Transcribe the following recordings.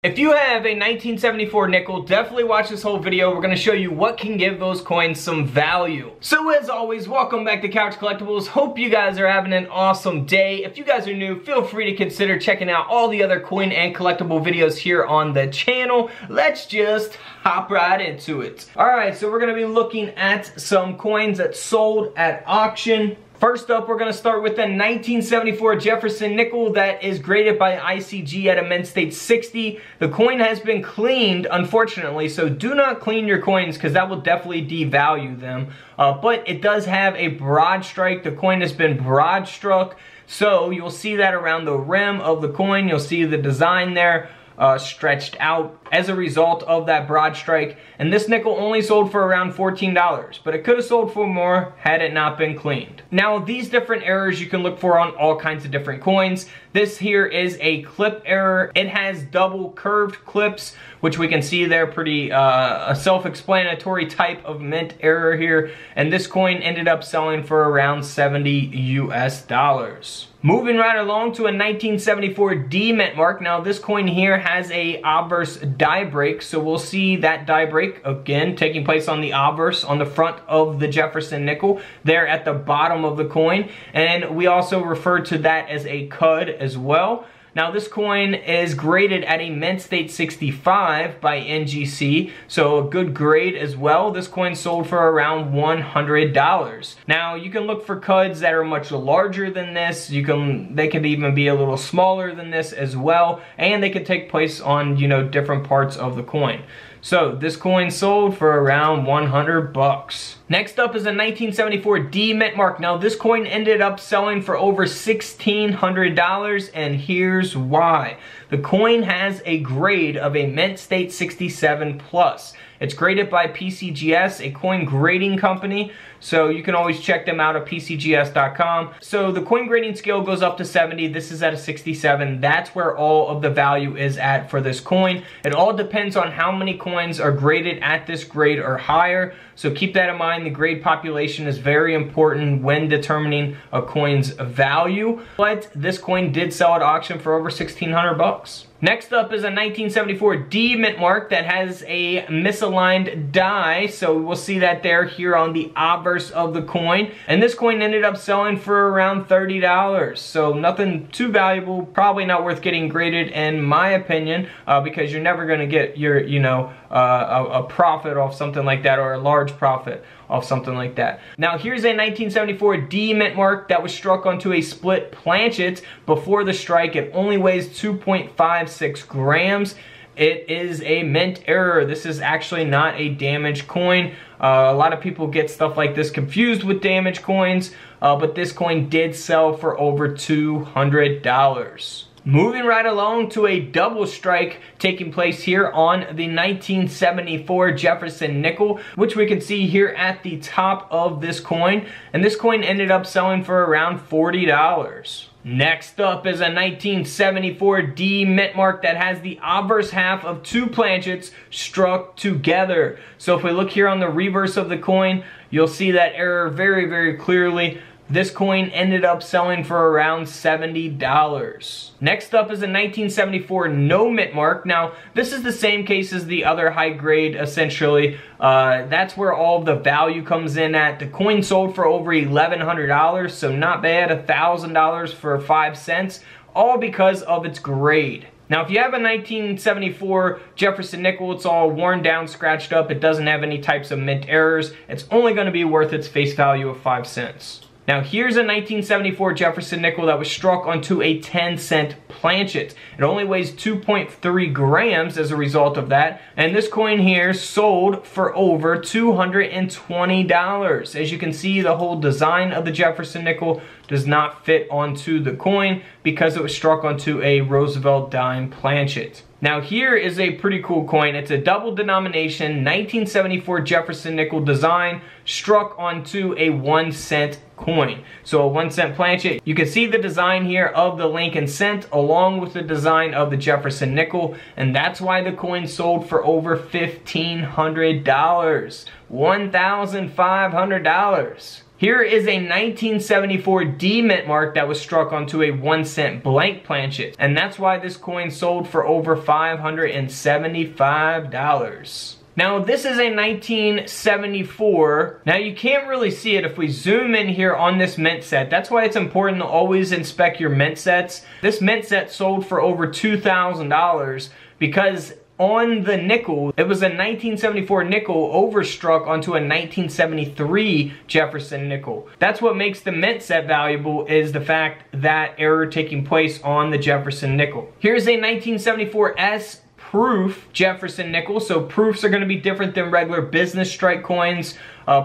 If you have a 1974 nickel, definitely watch this whole video. We're going to show you what can give those coins some value. So as always, welcome back to Couch Collectibles. Hope you guys are having an awesome day. If you guys are new, feel free to consider checking out all the other coin and collectible videos here on the channel. Let's just hop right into it. Alright, so we're going to be looking at some coins that sold at auction. First up, we're going to start with the 1974 Jefferson nickel that is graded by ICG at a mint state 60. The coin has been cleaned, unfortunately, so do not clean your coins because that will definitely devalue them. But it does have a broad strike. The coin has been broad struck, so you'll see that around the rim of the coin. You'll see the design there. Stretched out as a result of that broad strike, and this nickel only sold for around $14, but it could have sold for more had it not been cleaned. Now these different errors you can look for on all kinds of different coins. This here is a clip error. It has double curved clips, which we can see there, pretty a self-explanatory type of mint error here, and this coin ended up selling for around $70 US. Moving right along to a 1974 D mint mark. Now this coin here has a obverse die break, so we'll see that die break again taking place on the obverse on the front of the Jefferson nickel there at the bottom of the coin, and we also refer to that as a cud as well. Now this coin is graded at a mint state 65 by NGC, so a good grade as well. This coin sold for around $100. Now you can look for cuds that are much larger than this. They can even be a little smaller than this as well, and they can take place on, you know, different parts of the coin. So this coin sold for around 100 bucks. Next up is a 1974 D mint mark. Now this coin ended up selling for over $1,600, and here's why. The coin has a grade of a mint state 67 plus. It's graded by PCGS, a coin grading company, so you can always check them out at PCGS.com. So the coin grading scale goes up to 70. This is at a 67. That's where all of the value is at for this coin. It all depends on how many coins are graded at this grade or higher. So keep that in mind. The grade population is very important when determining a coin's value. But this coin did sell at auction for over 1,600 bucks. Next up is a 1974 D mint mark that has a misaligned die, so we'll see that there here on the obverse of the coin, and this coin ended up selling for around $30, so nothing too valuable, probably not worth getting graded in my opinion, because you're never going to get your, you know, a profit off something like that, or a large profit off something like that. Now here's a 1974 D mint mark that was struck onto a split planchet before the strike. It only weighs 2.56 grams. It is a mint error. This is actually not a damaged coin. A lot of people get stuff like this confused with damaged coins, but this coin did sell for over $200. Moving right along to a double strike taking place here on the 1974 Jefferson nickel, which we can see here at the top of this coin, and this coin ended up selling for around $40. Next up is a 1974 D mint mark that has the obverse half of two planchets struck together. So if we look here on the reverse of the coin, you'll see that error very, very clearly. This coin ended up selling for around $70. Next up is a 1974 no mint mark. Now, this is the same case as the other high grade, essentially. That's where all of the value comes in at. The coin sold for over $1,100, so not bad. $1,000 for 5 cents, all because of its grade. Now, if you have a 1974 Jefferson nickel, it's all worn down, scratched up, it doesn't have any types of mint errors, it's only going to be worth its face value of 5 cents. Now here's a 1974 Jefferson nickel that was struck onto a 10-cent planchet. It only weighs 2.3 grams as a result of that, and this coin here sold for over $220. As you can see, the whole design of the Jefferson nickel does not fit onto the coin because it was struck onto a Roosevelt dime planchet. Now here is a pretty cool coin. It's a double denomination 1974 Jefferson nickel design struck onto a 1-cent coin. So a 1-cent planchet. You can see the design here of the Lincoln cent along with the design of the Jefferson nickel, and that's why the coin sold for over $1,500. $1,500. Here is a 1974 D mint mark that was struck onto a 1-cent blank planchet, and that's why this coin sold for over $575. Now this is a 1974. Now you can't really see it if we zoom in here on this mint set. That's why it's important to always inspect your mint sets. This mint set sold for over $2,000 because on the nickel, it was a 1974 nickel overstruck onto a 1973 Jefferson nickel. That's what makes the mint set valuable, is the fact that error taking place on the Jefferson nickel. Here's a 1974 S proof Jefferson nickel. So proofs are going to be different than regular business strike coins.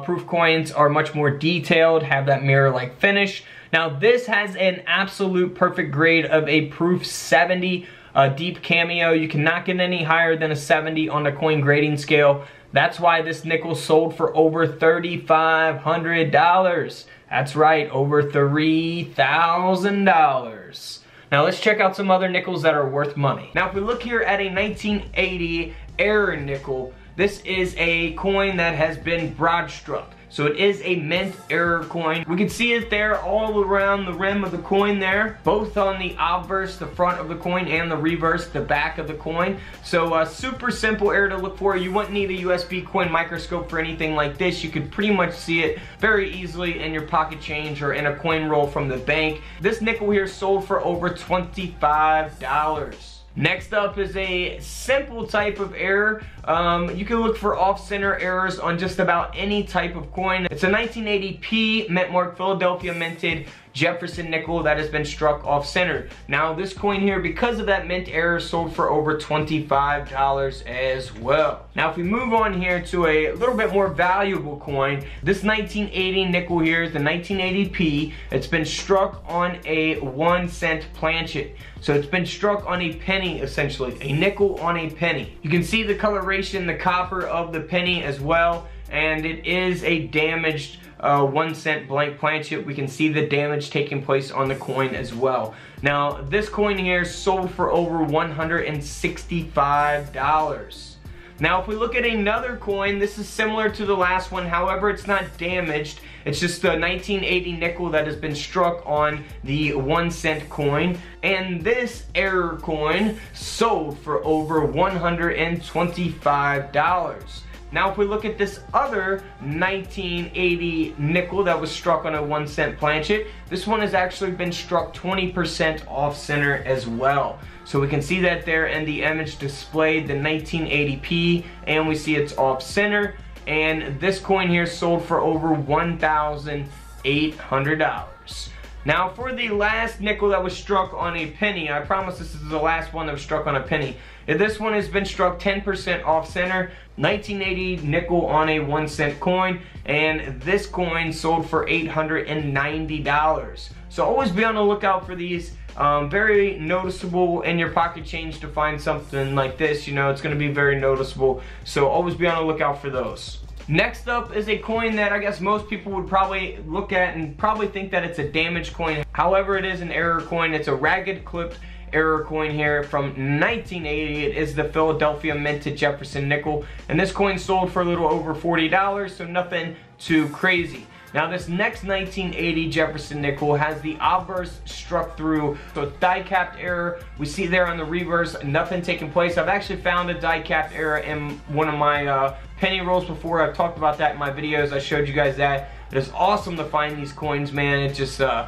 Proof coins are much more detailed, have that mirror-like finish. Now this has an absolute perfect grade of a proof 70. Deep cameo. You cannot get any higher than a 70 on the coin grading scale. That's why this nickel sold for over $3,500. That's right, over $3,000. Now let's check out some other nickels that are worth money. Now if we look here at a 1980 error nickel, this is a coin that has been broad struck. So it is a mint error coin. We can see it there all around the rim of the coin there, both on the obverse, the front of the coin, and the reverse, the back of the coin. So super simple error to look for. You wouldn't need a USB coin microscope for anything like this. You could pretty much see it very easily in your pocket change or in a coin roll from the bank. This nickel here sold for over $25. Next up is a simple type of error. You can look for off-center errors on just about any type of coin. It's a 1980p mint mark Philadelphia minted Jefferson nickel that has been struck off-center. Now this coin here, because of that mint error, sold for over $25 as well. Now if we move on here to a little bit more valuable coin, this 1980 nickel here is the 1980p. It's been struck on a 1-cent planchet. So it's been struck on a penny, essentially, a nickel on a penny. You can see the coloration, the copper of the penny as well, and it is a damaged 1-cent blank planchet. We can see the damage taking place on the coin as well. Now this coin here sold for over $165. Now if we look at another coin, this is similar to the last one, however it's not damaged. It's just a 1980 nickel that has been struck on the 1-cent coin. And this error coin sold for over $125. Now if we look at this other 1980 nickel that was struck on a 1-cent planchet, this one has actually been struck 20% off center as well. So we can see that there in the image displayed, the 1980p, and we see it's off center. And this coin here sold for over $1,800. Now for the last nickel that was struck on a penny, I promise this is the last one that was struck on a penny. This one has been struck 10% off center, 1980 nickel on a 1-cent coin, and this coin sold for $890. So always be on the lookout for these. Very noticeable in your pocket change to find something like this. You know, it's going to be very noticeable. So always be on the lookout for those. Next up is a coin that I guess most people would probably look at and probably think that it's a damaged coin. However, it is an error coin. It's a ragged clipped error coin here from 1980. It is the Philadelphia minted Jefferson nickel, and this coin sold for a little over $40, so nothing too crazy. Now this next 1980 Jefferson nickel has the obverse struck through, so die capped error. We see there on the reverse, nothing taking place. I've actually found a die capped error in one of my penny rolls before. I've talked about that in my videos. I showed you guys that. It is awesome to find these coins, man. It just, I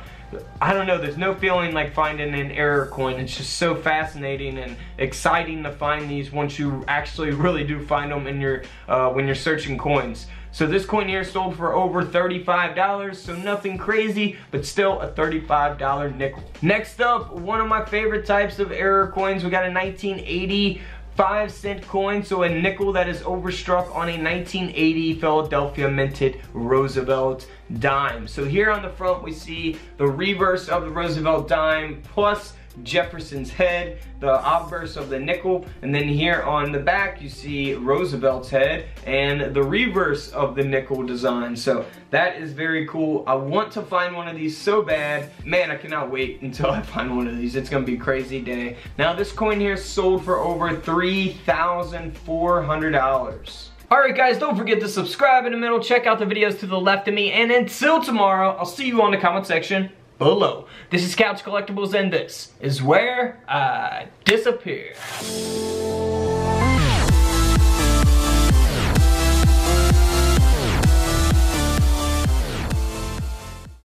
don't know, there's no feeling like finding an error coin. It's just so fascinating and exciting to find these once you actually really do find them in your, when you're searching coins. So this coin here sold for over $35, so nothing crazy, but still a $35 nickel. Next up, one of my favorite types of error coins, we got a 1980 5-cent coin, so a nickel that is overstruck on a 1980 Philadelphia minted Roosevelt dime. So here on the front we see the reverse of the Roosevelt dime plus Jefferson's head, the obverse of the nickel, and then here on the back you see Roosevelt's head and the reverse of the nickel design. So that is very cool. I want to find one of these so bad. Man, I cannot wait until I find one of these. It's gonna be a crazy day. Now this coin here sold for over $3,400. Alright guys, don't forget to subscribe in the middle, check out the videos to the left of me, and until tomorrow, I'll see you on the comment section below. This is Couch Collectibles, and this is where I disappear.